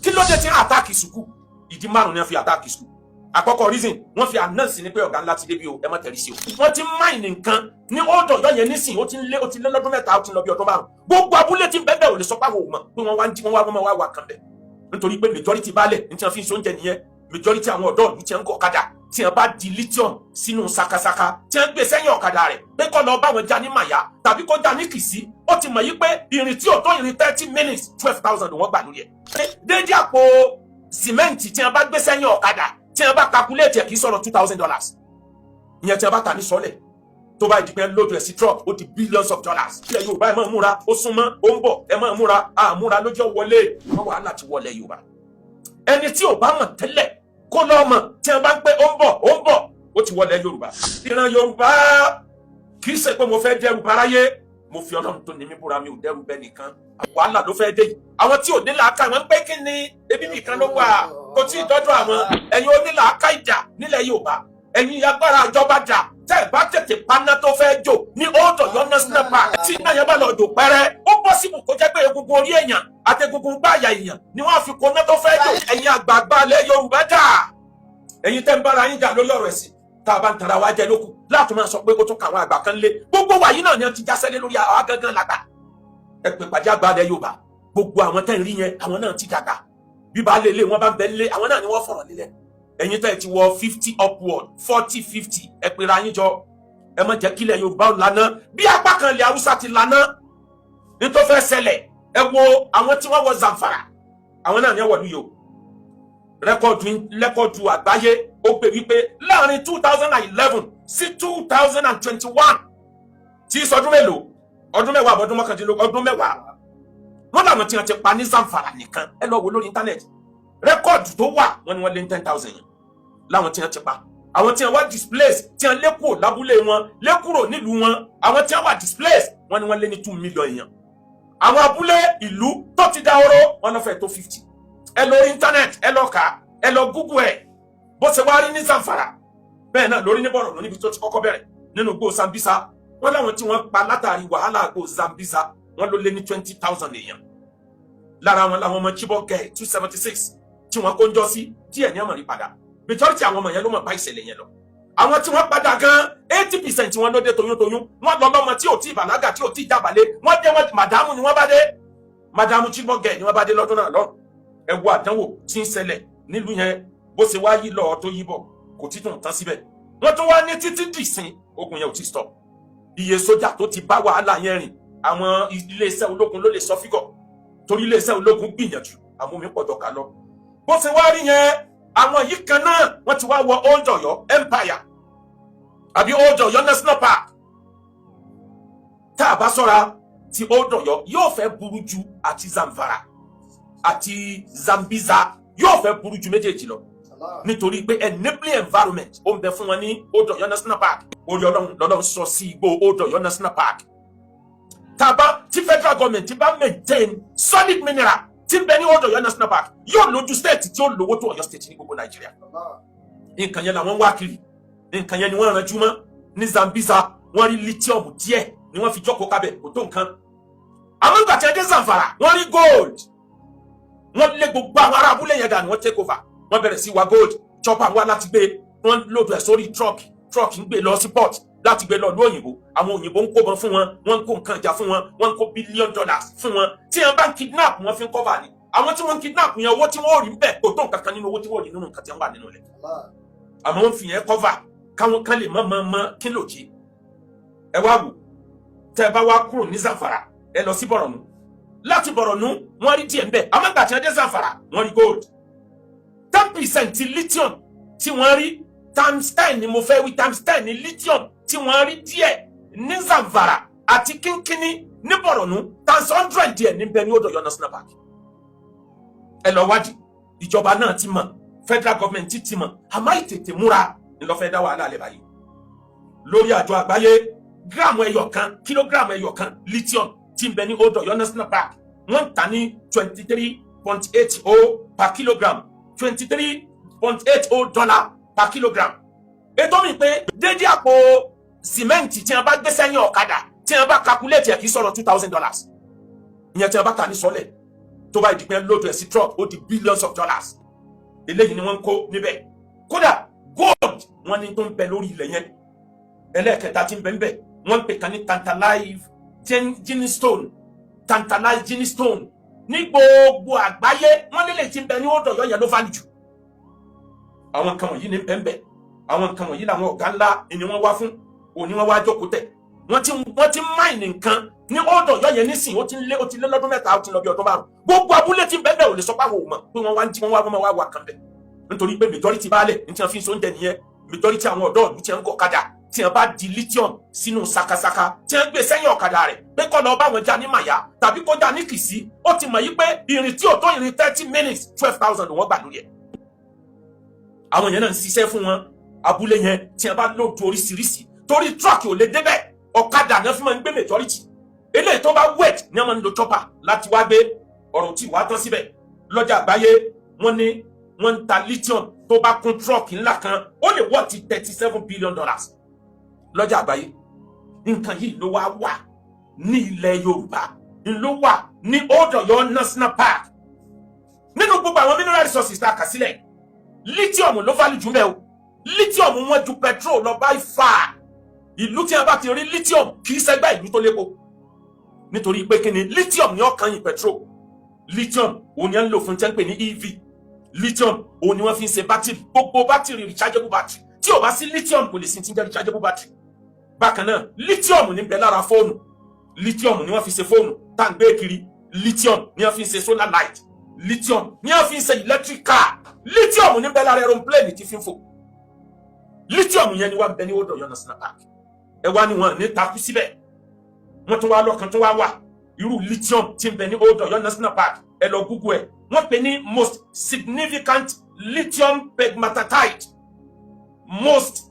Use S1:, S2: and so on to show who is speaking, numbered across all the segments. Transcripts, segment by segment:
S1: kí ló dé tí àtàkì sùkú ìdí márùn ni wọ́n fi àtàkì sùkú. Àkọ́kọ́ reason wọ́n fi announce ní pé ọ̀gá ńlá ti débi o ẹ má tẹ̀lé sí o. Wọ́n ti mine nǹkan ní Old Ọ̀yọ́ yẹn nísìnyí ó ti lé lọ́dún mẹ́ta ó ti lọ bí ọdún márùn. Gbogbo abúlé tí ń bẹ́ẹ̀ bẹ́ẹ̀ ò lè sọ pé àwọn ò mọ̀ pé wọ́n wá ń jí wọ́n wá kan bẹ̀. Nítorí pé majority balẹ̀ ní tí wọ́n fi ń sóúnjẹ nìyẹn, majority àwọn ọ̀dọ́ ní tí wọ́n ń kọ́ ọ̀kadà tí wọ́n bá di lithium sínú sakasaka tí wọ́n gbé sẹ́yìn ọ̀kadà rẹ̀ pé kọ́ lọ bá wọn já ní màyà tàbí kó já ní kìsí ó ti mọ̀ yí pé ìrìn tí ò tó ìrìn 30 minutes 12,000 wọ́n gbà lórí ẹ̀. Déédéé àpò sìmẹ́ǹtì tí wọ́n bá gbé sẹ́yìn ọ̀kadà tí wọ́n bá calculate ẹ̀ kì í sọ̀rọ̀ $2,000 ìyẹn tí wọ́n bá ta ní sọ́lẹ̀ tó bá ìdípẹ́ lójú ẹ̀ sí truck ó di billions of dollars. Ilẹ̀ Yorùbá ẹ̀ máa múra ó súnmọ́ ó ń bọ̀ ẹ̀ máa múra àmúra lójó wọlé wọ́n wàhálà ti wọlé Yorùbá. Ẹni tí ò bá mọ̀ tẹ́lẹ̀ kó lọ́ mọ̀ tí wọ́n bá ń pẹ́ ó ń bọ̀ ó ti wọlé Yorùbá. Ìran Yorùbá kì í ṣe pé mo fẹ́ dẹ́rù báráyé mo fi Ọlọ́run tó ní mi búra mi ò dẹ́rù bẹ́ẹ̀ nìkan wàhálà ló fẹ́ dé yìí. Àwọn tí ò ní làákà wọn pé kí ni ebi nìkan ló wà kò tí ì dọ́dọ̀ àwọn ẹ̀yin onílàákà ìjà nílẹ̀ Yorùbá ẹ̀yin agbára ìjọba jà tẹ́ ẹ̀ bá tètè paná tó fẹ́ jò ní Old Ọ̀yọ́ National Park tí iná yẹn bá lọ jò pẹ́rẹ́ ó pọ́sibù kó jẹ́ pé egungun orí èèyàn àti egungun gbáàyà èèyàn ni wọ́n fi koná tó fẹ́ jò. Ẹ̀yin àgbààgbà ilẹ̀ Yorùbá jà ẹ̀yin tẹ́ ń bára yín jà lórí ọ̀rọ̀ ẹ̀sìn tá a bá ń tara wa jẹ lókù láti máa sọ pé ó tún kàwọn àgbà kan lé gbogbo wa yìí náà ni wọ́n ti jásẹ́lé lórí àwa gangan làgbà. Ẹ pè pàdé àgbà ilẹ̀ Yorùbá gbogbo àwọn tẹ́ ń rí yẹn àwọn náà ti dàgbà bí bá lè lé wọn bá ń bẹ lé àwọn náà ni wọ́n fọ̀rọ̀ nílẹ̀. Ẹ̀yin tẹ́ ti wọ 50 upward 40 50 ẹ pera yín jọ ẹ má jẹ́ kílẹ̀ Yorùbá ò lànà bí apá kan ilẹ̀ Haúsá ti lànà nítorí fẹ́ ṣẹlẹ̀ ẹ wo àwọn tí wọ́n wọ Zamfara àwọn náà ni wọ́n wọ̀lú yòó rẹ́kọ̀dù àgbáyé ó pè wípé láàrin 2011 sí 2021 tí sọdún mélòó ọdún mẹ́wàá àbọ̀dún mọ́kàndínlógún ọdún mẹ́wàá wọ́n làwọn tí wọ́n ti pa ní Zamfara nìkan ẹ lọ wo lórí íńtánẹ́ẹ̀tì rẹ́kọ̀dù tó wà wọ́n ní wọ́n lé ní 10,000 yẹn láwọn tí wọ́n ti pa àwọn tí wọ́n wá displace tí wọ́n lé kúrò lábúlé wọn lé kúrò nílùú wọn àwọn tí wọ́n wá displace wọ́n ní wọ́n lé ní 2 million èèyàn àwọn abúlé ìlú tó ti dahoro wọ́n lọ fẹ́ tó 50 ẹ lọ íńtánẹ́ẹ̀tì ẹ lọ kà ẹ lọ Google ẹ bó ṣe wá rí ní Zamfara bẹ́ẹ̀ náà lórí ní Borno níbi tó ti kọ́kọ́ bẹ̀rẹ̀ nínú gbó Sambisa wọ́n láwọn tí wọ́n pa látàrí wàhálà gbó Sambisa wọ́n ló lé ní 20,000 èèyàn lára wọn làwọn ọmọ Chibok 276 tí wọ́n kó ń jọ sí díẹ̀ ní àmọ̀rí padà majority àwọn ọmọ yẹn ló mọ̀ bá ìṣẹ̀lẹ̀ yẹn lọ àwọn tí wọ́n padà gan 80% wọn ló dé toyúntoyún wọ́n lọ lọ́mọ tí ò tí bàlágà tí ò tí jábàlé wọ́n dé wọ́n màdámù ni wọ́n bá dé màdámù Chibok ni wọ́n bá dé lọ́dún náà lọ́rùn ẹ wo àdánwò tí ń ṣẹlẹ̀ nílùú yẹn bó ṣe wá yí lọ tó yí bọ̀ kò tí tún tán síbẹ̀ wọ́n tún wá ní títí dìsín ogun yẹn ò tí stop iye sójà tó ti bá wàhálà yẹn rìn àwọn iléeṣẹ́ ológun ló lè sọ fígọ̀ torí iléeṣẹ́ ológun gbìyànjú àwọn omi pọ̀jọ̀ ká lọ bó ṣe wá rí yẹn àwọn yìí kan náà wọ́n ti wá wọ Old Ọ̀yọ́ Empire àbí Old Ọ̀yọ́ National Park tá a bá sọ́ra ti Old Ọ̀yọ́ yóò fẹ́ burú ju àti Zamfara àti Zambiza yóò fẹ́ burú ju méjèèjì lọ nítorí pé enabling environment ó ń bẹ fún wọn ní Old Ọ̀yọ́ National Park orí Ọlọ́run sọ sí igbó Old Ọ̀yọ́ National Park tàbá tí federal government ti bá maintain solid mineral tí ń bẹ ní Old Ọ̀yọ́ National Park yóò lójú state tí ó lówó tó Ọ̀yọ́ state ní gbogbo Nàìjíríà nǹkan yẹn làwọn wá kiri nǹkan yẹn ni wọ́n ránjú mọ́ ní Zambiza wọ́n rí lithium díẹ̀ ni wọ́n fi jókòó kábẹ̀ kò tó nǹkan àwọn ìgbà tí ẹ dé Zamfara wọ́n rí gold wọ́n lé gbogbo àwọn ará abúlé yẹn dànù wọ́n take over wọ́n bẹ̀rẹ̀ sí wa gold chopper wá láti gbé wọ́n lòdù ẹ̀ sórí truck ń gbé lọ sí port láti gbé lọ lóyìnbó àwọn òyìnbó ń kó bọ́n fún wọn wọ́n ń kó nǹkan ìjà fún wọn wọ́n ń kó $1 billion fún wọn tí wọ́n bá ń kidnap wọ́n fi ń cover ni àwọn tí wọ́n ń kidnap yẹn owó tí wọ́n rí bẹ́ẹ̀ kò tó nǹkan kan nínú owó tí wọ́n rí nínú nǹkan tí wọ́n wà nínú rẹ̀ àmọ́ wọ́n fi yẹn cover káwọn kan lè mọ́ kí ló jí ẹ wá wò tẹ́ ẹ bá wá kúrò ní Zamfara ẹ lọ sí Borno láti Borno wọ́n rí díẹ̀ ń bẹ àmọ́ ìgbà tí wọ́n dé Zamfara wọ́n rí gold 10% lithium tí wọ́n rí times 10 ni mo fẹ́ wí times 10 ni lithium tí wọ́n rí díẹ̀ ní Zamfara àti kínkínní ní Borno times 100 díẹ̀ níbẹ̀ ní Old Ọ̀yọ́ National Park ẹ lọ wádìí ìjọba náà ti mọ̀ federal government ti mọ̀ àmọ́ ìtètè múra ni ló fẹ́ dá wàhálà lẹ̀ báyìí lórí àjọ àgbáyé gíráàmù ẹyọ kan kílógíráàmù ẹyọ kan lithium tí ń bẹ ní Old Ọ̀yọ́ National Park wọ́n tà ní 23.80 per kilogram $23.80 per kilogram. Ètò mi pé dédé àpò sìmẹ́ǹtì tí wọ́n bá gbé sẹ́yìn ọ̀kadà tí wọ́n bá calculate ẹ̀ kì í sọ̀rọ̀ $2,000 ìyẹn tí wọ́n bá ta ní sọ́lẹ̀ tó bá ìdìpẹ́ lóòtọ́ ẹ̀ sí truck ó di billions of dollars eléyìí ni wọ́n ń kó níbẹ̀ kódà gold wọ́n ní tó ń bẹ lórí ilẹ̀ yẹn ẹlẹ́ẹ̀kẹta tí ń bẹ níbẹ̀ wọ́n ń pè kan ní tantalize gene stone ní gbogbo àgbáyé wọ́n lélẹ̀ tí ń bẹ ní Old Ọ̀yọ́ yẹn ló value jù àwọn nǹkan wọ̀nyí ní bẹ́ẹ̀ àwọn nǹkan wọ̀nyí làwọn ọ̀gá ńlá ni wọ́n wá fún òní wọ́n wá jókòó tẹ̀ wọ́n ti máìnì nǹkan ní Old Ọ̀yọ́ yẹn nísìn ó ti lé lọ́dún mẹ́ta ó ti lọ bí ọdún márùn gbogbo abúlé tí ń bẹ́ẹ̀ ò lè sọ pé àwọn ò mọ̀ pé wọ́n wá ń jí wọ́n wá wà kan bẹ̀ nítorí pé majority baálẹ̀ ní tí wọ́n fi ń so oúnjẹ nìyẹn majority àwọn ọ̀dọ́ ìlú tí wọ́n ń gọ̀ kadà tí wọ́n bá di lithium sínú sakasaka tí wọ́n gbé sẹ́yìn ọ̀kadà rẹ̀ pé kọ́ lọ bá wọn já ní màyà tàbí kó já ní kìsí ó ti mọ̀ yí pé ìrìn tí ò tó ìrìn 30 minutes 12,000 wọ́n gbà lórí ẹ̀ àwọn yẹn náà ń ṣiṣẹ́ fún wọn abúlé yẹn tí wọ́n bá lóòtú oríṣiríṣi torí truck ò lè débẹ̀ ọ̀kadà náà fi máa ń gbé majority eléyìí tó bá wet ní wọ́n máa ń lo chopper láti wá gbé ọ̀rọ̀ tí wàá tán síbẹ̀ lọ́jà àgbáyé wọ́n ní wọ́n ń ta lithium tó bá kún truck ńlá kan ó lè wọ́ ti $37 billion lọ́jà àgbáyé nǹkan yìí ló wá wà ní ilẹ̀ Yorùbá ló wà ní Old Ọ̀yọ́ National Park nínú gbogbo àwọn mineral resources tá a kà sílẹ̀ lithium ló value jù mẹ́ o lithium wọ́n ju petrol lọ by far ìlú tí a bá ti rí lithium kì í ṣẹgbẹ́ ìlú tó lépo nítorí pé kí ni lithium ní ọkàn yìí petrol lithium òun ni wọ́n ń lò fún tẹ́ ń pè ní EV lithium òun ni wọ́n fi ń ṣe bátìrì gbogbo bátìrì rechargeable battery tí ò bá sí lithium kò lè sí ti ń jẹ́ rechargeable battery bákan náà lithium ní bẹ lára fóònù lithium ni wọ́n fi ṣe fóònù tá à ń gbé kiri lithium ni wọ́n fi ń ṣe solar light lithium ni wọ́n fi ń ṣe electric car lithium ní bẹ lára aeroplane tí fi ń fò lithium yẹn ni wọ́n bẹ ní Old Ọ̀yọ́ National Park ẹ wá ní wọn ní takú síbẹ̀ wọ́n tún wá lọ́kàn tó wá wà irú lithium tí ń bẹ ní Old Ọ̀yọ́ National Park ẹ lọ Google ẹ̀ wọ́n pè ní most significant lithium pegmatite most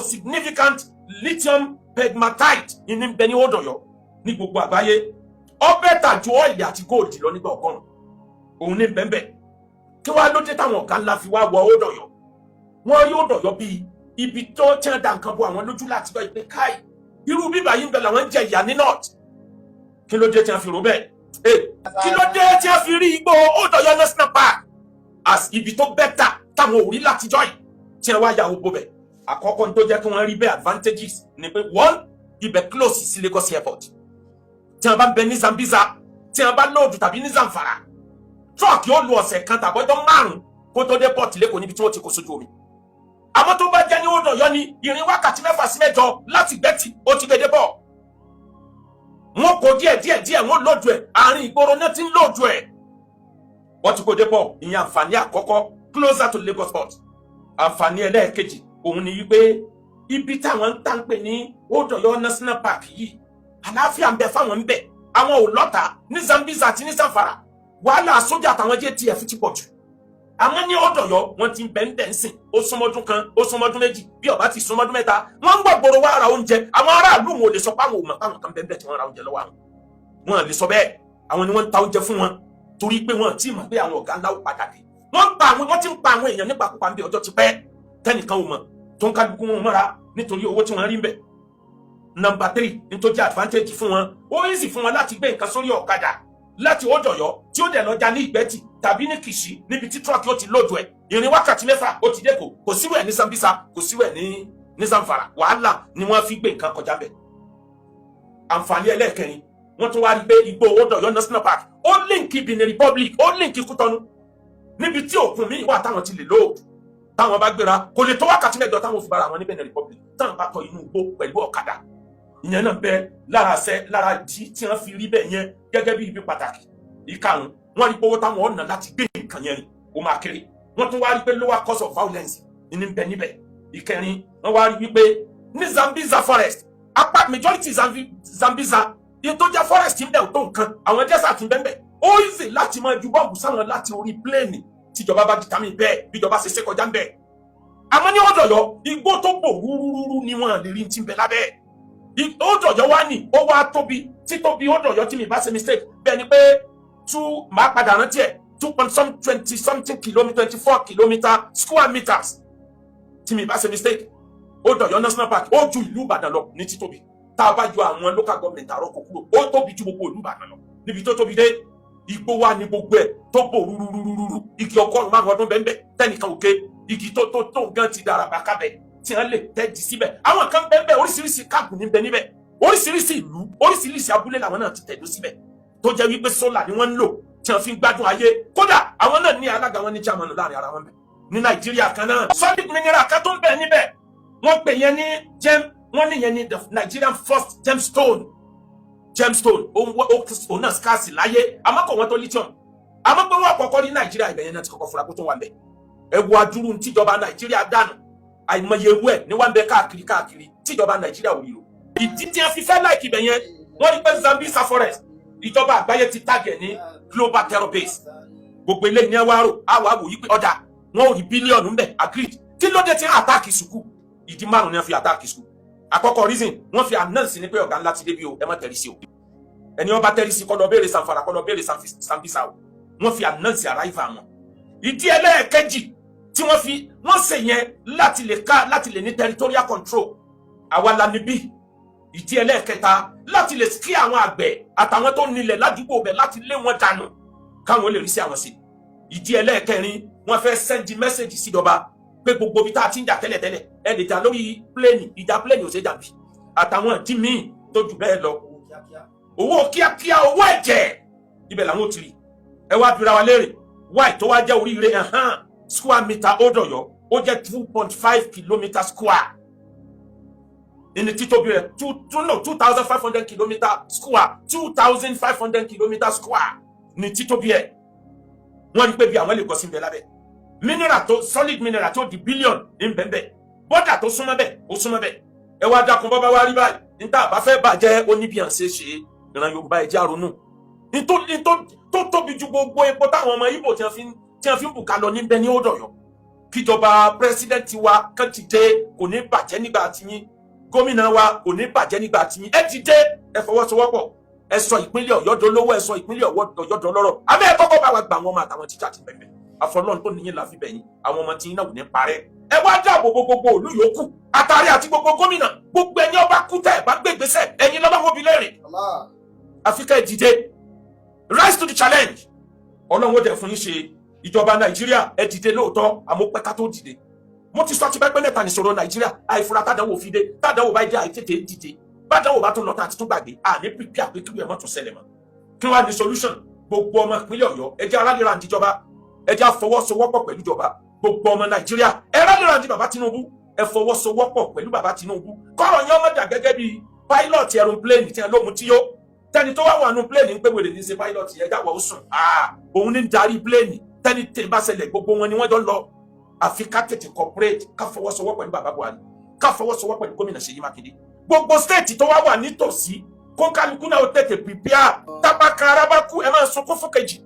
S1: significant lithium pegmatite ní bẹ ní Old Ọ̀yọ́ ní gbogbo àgbáyé ó bẹ́tà ju oil àti gold lọ nígbà ọgọ́rùn òun ní bẹ́ẹ̀ kí wàá ló dé táwọn ọ̀gá ńlá fi wá wọ Old Ọ̀yọ́ wọ́n rí Old Ọ̀yọ́ bíi ibi tó tí wọ́n da nǹkan bo àwọn lójú láti lọ ìpè káì irú bíbá yìí ń bẹ làwọn ń jẹ ìyá ní north kí ló dé tí wọ́n fi rò bẹ́ẹ̀ kí ló dé tí wọ́n fi rí igbó Old Ọ̀yọ́ National Park as ibi tó bẹ́tà táwọn ò rí látijọ́ yìí tí wọ́n wá ya owó bẹ̀ àkọ́kọ́ ní tó jẹ́ kí wọ́n rí bẹ́ẹ̀ advantages ni pé one ibẹ̀ close sí Lagos airport tí wọ́n bá ń bẹ ní Zambiza tí wọ́n bá lóòdù tàbí ní Zamfara truck yóò lu ọ̀sẹ̀ kan tàbọ́jọ́ márùn-ún kó tó dé port lẹ́kọ̀ọ́ níbi tí wọ́n ti kó sójú omi àmọ́ tó bá jẹ́ ní Old Ọ̀yọ́ ni ìrìn wákàtí 6 sí 7 láti Gbẹ́tì ó ti gbèdé bọ̀ wọ́n kó díẹ̀ wọ́n lóòdù ẹ̀ àárín ìgboro náà ti ń lóòdù ẹ̀ wọ́n ti kó dé bọ̀ ìyẹn àǹfààní àkọ́kọ́ closer to Lagos port àǹfààní ẹlẹ́ẹ̀kejì òun ni wípé ibi táwọn ń tàn pé ní Old Ọ̀yọ́ National Park yìí àlàáfíà ń bẹ fáwọn ń bẹ àwọn ò lọ́tà ní Zambiza àti ní Zamfara wàhálà sójà àtàwọn JTF ti pọ̀ jù àmọ́ ní Old Ọ̀yọ́ wọ́n ti ń bẹ̀ ń sìn ó súnmọ́dún kan ó súnmọ́dún méjì bí ó bá ti súnmọ́dún mẹ́ta wọ́n ń gbàgbọ́rọ̀ wá ra oúnjẹ àwọn aráàlú wọn ò lè sọ pé àwọn ò mọ̀ àwọn kan bẹ́ẹ̀ tí wọ́n ra oúnjẹ lọ́wọ́ àwọn wọn lè sọ bẹ́ẹ̀ àwọn ni wọ́n ń ta oúnjẹ fún wọn torí pé wọ́n ti mọ̀ pé àwọn ọ̀gá ńlá ó padà dé wọ́n ti ń pa àwọn èèyàn nípa pípa ń bẹ ọjọ́ ti pẹ́ tẹ́nìkan ò mọ̀ tó ń kálukú wọn mọ́ra nítorí owó tí wọ́n rí ń bẹ̀. Number 3 nítorí advantage fún wọn ó easy fún wọn láti gbé nǹkan sórí ọ̀kadà láti Old Ọ̀yọ́ tí ó dẹ̀ lọ́jà ní Ìgbẹ́tì tàbí ní Kìṣí níbi tí truck yóò ti lóòdù ẹ̀ ìrìn wákàtí 6 ó ti dẹ́kọ̀ kò síwẹ̀ ní Zambiza kò síwẹ̀ ní Zamfara wàhálà ni wọ́n fi gbé nǹkan kọjá bẹ̀. àǹfààní ẹlẹ́ẹ̀kẹrin wọ́n tún wá rí pé igbó Old Ọ̀yọ́ National Park ó líǹkì Benin Republic ó líǹkì Kútọ́nù níbi tí òkun míì wà táwọn ti lè lóòdù táwọn bá gbéra kò lè tó wákàtí 6 táwọn fi bára wọn ní Benin Republic táwọn bá tọ inú igbó pẹ̀lú ọ̀kadà ìyẹn náà bẹ lára ìdí tí wọ́n fi rí bẹ́ẹ̀ yẹn gẹ́gẹ́ bí ibi pàtàkì ìkarùn wọ́n rí owó táwọn ọ̀nà láti gbé nǹkan yẹn rìn ó máa kéré wọ́n tún wá rí pé lower cost of violence ní bẹ níbẹ̀ ìkẹrin wọ́n wá rí wípé ní Zambiza forest apá majority Zambiza iye tó jẹ́ forest ń bẹ̀ ò tó nǹkan àwọn desert ń bẹ́ẹ̀ ó easy láti máa ju bọ́ọ̀bù sáwọn láti orí plane tíjọba bá determine bẹ́ẹ̀ bíjọba ṣe kọjá ń bẹ̀ àmọ́ ní Old Ọ̀yọ́ igbó tó gbò rúrúrú ni wọ́n lè rí ti ń bẹ lábẹ́ Old Ọ̀yọ́ wá ní ó wá tóbi títóbi Old Ọ̀yọ́ tí mi bá ṣe mistake bẹ́ẹ̀ ni pé máa padà rántí ẹ̀ 2.20 something kilometer 24 kilometer square meters tí mi bá ṣe mistake Old Ọ̀yọ́ National Park ó ju ìlú Ìbàdàn lọ ní títóbi tá a bá ju àwọn local government àrọ́kọ̀ kúrò ó tóbi ju gbogbo ìlú Ìbàdàn lọ níbi tó tóbi dé igbó wa ní gbogbo ẹ̀ tó bò rúrúrúrú igi 100 ọdún bẹ́ẹ̀ tẹ́nìkan òkè igi tó gan ti daraba kábẹ̀ tí wọ́n lè tẹ́jú síbẹ̀ àwọn kan bẹ́ẹ̀ oríṣiríṣi káàpù níbẹ̀ níbẹ̀ oríṣiríṣi ìlú oríṣiríṣi abúlé làwọn náà ti tẹ̀dó síbẹ̀ tó jẹ́ wípé sólà ni wọ́n ń lò tí wọ́n fi ń gbádùn ayé kódà àwọn náà ní alága wọn ní chairman láàrin ara wọn bẹ̀ ní Nàìjíríà kan náà solid mineral kan tó ń bẹ níbẹ̀ wọ́n pè yẹn ní wọ́n ní yẹn ní the Nigerian first gemstone òun náà scarce láyé àmọ́ kò wọ́n tó lithium àmọ́ pé wọ́n kọ́kọ́ ní Nàìjíríà ibẹ̀ yẹn náà ti kọ́kọ́ fura kó tó wà ń bẹ̀ ẹ wo adúrú tíjọba Nàìjíríà dànù àìmọye ewu ẹ̀ ní wọ́n ń bẹ káàkiri tíjọba Nàìjíríà ò rí o ìdí tí wọ́n fi fẹ́ láìkí ibẹ̀ yẹn wọ́n rí pé Sambisa forest ìjọba àgbáyé ti tàgẹ̀ ní global terror base gbogbo ilé ní ẹwà àwò yí pé ọjà wọn ò rí bílíọ̀nù ń bẹ̀ agreed kí ló dé tí wọ́n àtàkì sùkú ìdí márùn ni wọ́n fi àtàkì sùkú àkọ́kọ́ reason wọ́n fi announce ní pé ọ̀gá ńlá ti débi o ẹ má tẹ̀rí sí o ẹni wọ́n bá tẹ̀rí sí kọ́ lọ béèrè Zamfara kọ́ lọ béèrè Sambisa o wọ́n fi announce arrival wọn ìdí ẹlẹ́ẹ̀kejì tí wọ́n ṣe yẹn láti lè ní territorial control àwa la níbí ìdí ẹlẹ́ẹ̀kẹta láti lè kí àwọn àgbẹ̀ àtàwọn tó nílẹ̀ ládùúgbò bẹ̀ láti lé wọn dànù káwọn lè rí sí àwọn sí ìdí ẹlẹ́ẹ̀kẹrin wọ́n fẹ́ send message síjọba pé gbogbo bí tá a ti ń jà tẹ́lẹ̀tẹ́lẹ̀ ẹ lè jà lórí pléènì ìjà pléènì ò ṣe jàbí àtàwọn ìdí míì tó jù bẹ́ẹ̀ lọ owó kíákíá owó ẹ̀jẹ̀ ibẹ̀ làwọn ò ti rí ẹ wá bira wa léèrè wáì tó wá jẹ́ oríire square meter Odòyọ̀ ó jẹ́ 2.5 kilometer square in the títóbi rẹ̀ 2,500 kilometer square 2,500 kilometer square ní títóbi ẹ̀ wọ́n rí pé bí àwọn lè gọ́ sí ibẹ̀ lábẹ́ mineral tó solid mineral tó di billion ní bẹ́ẹ̀ bọ́dà tó súnmọ́ bẹ́ẹ̀ ó súnmọ́ bẹ́ẹ̀ ẹ wá dákun bọ́ bá wá rí báyìí níta bá fẹ́ bàjẹ́ oníbíyànṣe ṣe ìran Yorùbá ẹ̀jẹ̀ àrònú tó tóbi ju gbogbo epo táwọn ọmọ Ìgbò tí wọ́n fi ń bùkà lọ níbẹ̀ ní Odòyọ̀ kíjọba president wa kàn ti dé kò ní bàjẹ́ nígbà tí yín gómìnà wa kò ní bàjẹ́ nígbà tí yín ẹ ti dé ẹ fọwọ́sowọ́pọ̀ ẹ sọ ìpínlẹ̀ Ọ̀yọ́ dolówó ẹ sọ ìpínlẹ̀ Ọ̀yọ́ dolọ́rọ̀ àbẹ́ ẹ kọ́kọ́ bá wa gbà wọn ọmọ àtàwọn tíjà ti bẹ̀rẹ̀ àfọlọ́run tó níyìn láfi bẹ̀yìn àwọn ọmọ tí yín náà ò ní parẹ́ ẹ wá dáàbò gbogbo òlú yòókù àtàrí àti gbogbo gómìnà gbogbo ẹni ọba kú tẹ ẹ bá gbé ìgbésẹ̀ ẹ̀yin lọ́wọ́ bí lẹ́rìn Áfíríkà ẹ dìde rise to the challenge Ọlọ́run ó dẹ̀ fún yín ṣe ìjọba Nàìjíríà ẹ dìde lóòótọ́ àmọ́pẹ́ká tó dìde mo ti sọ ti pẹ́ mẹ́ta nìṣòro Nàìjíríà àìfura tádàwọ̀ fi dé tádàwọ̀ bá dé àìtètè dìde bádàwọ̀ bá tún lọ àti tún gbàgbé àní pípí àpékúrú ẹ̀ mọ́tò ṣẹlẹ̀ mọ́ kí wọ́n á ní solution gbogbo ọmọ ìpínlẹ̀ Ọ̀yọ́ ẹ jẹ́ alálẹ́ra àǹdíjọba ẹ jẹ́ àfọwọ́sowọ́pọ̀ pẹ̀lú ìjọba gbogbo ọmọ Nàìjíríà ẹ rálẹ́ra àǹdí bàbá Tinubu ẹ fọwọ́sowọ́pọ̀ pẹ̀lú bàbá Tinubu kọ́rọ̀ yẹn ọmọdé gẹ́gẹ́ bí pilot aeroplane tí ẹ lóhun tí yó tẹni tó wá wà nù plane ń pè wèrè ní ṣe pilot yẹn jáwọ́ ó sùn òun ní darí plane tẹni tẹ̀ bá ṣẹlẹ̀ gbogbo wọn ni wọ́n jọ lọ àfi ká tètè corporate ká fọwọ́sowọ́pọ̀ pẹ̀lú bàbá Buhari ká fọwọ́sowọ́pọ̀ pẹ̀lú gómìnà Ṣèyí Mákindé gbogbo state tó wá wà nítòsí kó kálukú náà ó tètè prepare tábàkà arábákú ẹ máa sunkún fún kejì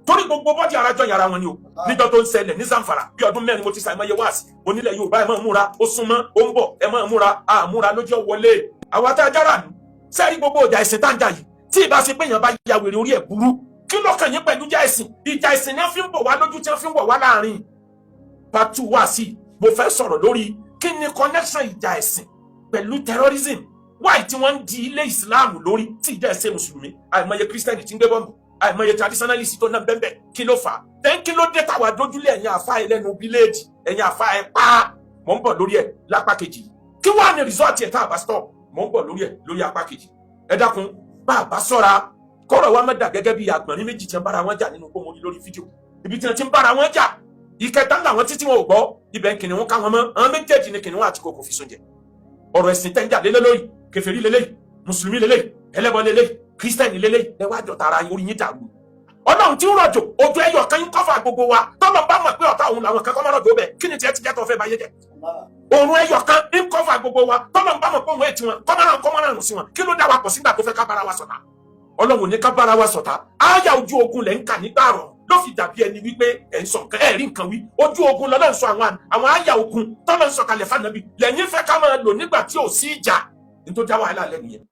S1: torí gbogbo bọ́dì arajọ yàrá wọn ni o níjọ́ tó ń ṣẹlẹ̀ ní Zamfara bí ọdún mẹ́rin mo ti ṣàìmọye wáàsí onílẹ̀ Yorùbá ẹ máa múra ó súnmọ́ ó ń bọ̀ ẹ máa múra àmúra lójú wọlé àwọn atájára nù sẹ́rí gbogbo ìjà ẹ̀sìn táǹjà yìí tí ìbá ṣe pé èèyàn bá ya wèrè orí ẹ̀ burú kí ló kàn yín pẹ̀lú ìjà ẹ̀sìn ni wọ́n fi ń bọ̀ wá lójú tí wọ́n fi ń wọ̀ wá láàrin part 2 wá sí mo fẹ́ sọ̀rọ̀ lórí kí ni connection ìjà ẹ̀sìn pẹ̀lú terrorism why tí wọ́n ń di ilé Islam lórí tí ìjà ẹ̀sìn mùsùlùmí àìmọye Christian tí ń gbé bọ́ọ̀mù àìmọye traditionalist tó ná bẹ́ẹ̀ kí ló fà á then kí ló dé táwa dójúlé ẹ̀yin àfa ẹlẹ́nu bíléèdì ẹ̀yin àfa ẹ̀ pa mò ń bọ̀ lórí ẹ̀ lápá kejì kí wàá ní result ẹ̀ tá a bá stop mò ń bọ̀ lórí ẹ̀ lórí apá kejì ẹ dákun bá a bá sọ́ra kọ́rọ̀ wa mẹ́ta gẹ́gẹ́ bí àgbọ̀nrín méjì tí ń bára wọn jà nínú gbọ́mọ lórí fídíò ibi tí wọ́n ti ń bára wọn jà ìkẹta làwọn títí wọn ò gbọ́ ibẹ̀ kìnìún ká wọn mọ́ àwọn méjèèjì ni kìnìún àti kòkò fi sún jẹ ọ̀rọ̀ ẹ̀sìn tẹ́ ń jà lélẹ́ lórí kèfèrí lélẹ́yìí mùsùlùmí lélẹ́yìí ẹlẹ́bọ lélẹ́yìí kírísítẹ́nì lélẹ́yìí ẹ wá jọ tara orí yín dàrú Ọlọ́run tí ń rọ̀jò ojú ẹyọ kan ń kọ́fà gbogbo wa tọ́lọ̀ bá mọ̀ pé ọ̀tá òun làwọn kan kọ́ máa rọ̀jò bẹ̀ kí ni tiẹ̀ ti jẹ́ tó fẹ́ báyé jẹ́ òun ẹyọ kan ń kọ́fà gbogbo wa tọ́lọ̀ bá mọ̀ pé òun ètí wọn kọ́ máa rùn sí wọn kí ló dá wa pọ̀ sígbà tó fẹ́ ká bára wa ṣọ̀tá Ọlọ́run ní ká bára wa ṣọ̀tá ááyà ojú ogun lẹ̀ ń kà nígbà rọ̀ ló fi dàbí ẹni wípé ẹ̀ ń sọ nǹkan ẹ̀ rí nǹkan wí ojú ogun lọ́lọ́ ń sọ àwọn ááyà ogun tọ́lọ̀ ń sọ kalẹ̀ fànàbí lẹ́yìn fẹ́ ká máa lò nígbà tí ò sí ìjà nítorí dá wàhálà lẹ́nu yẹn.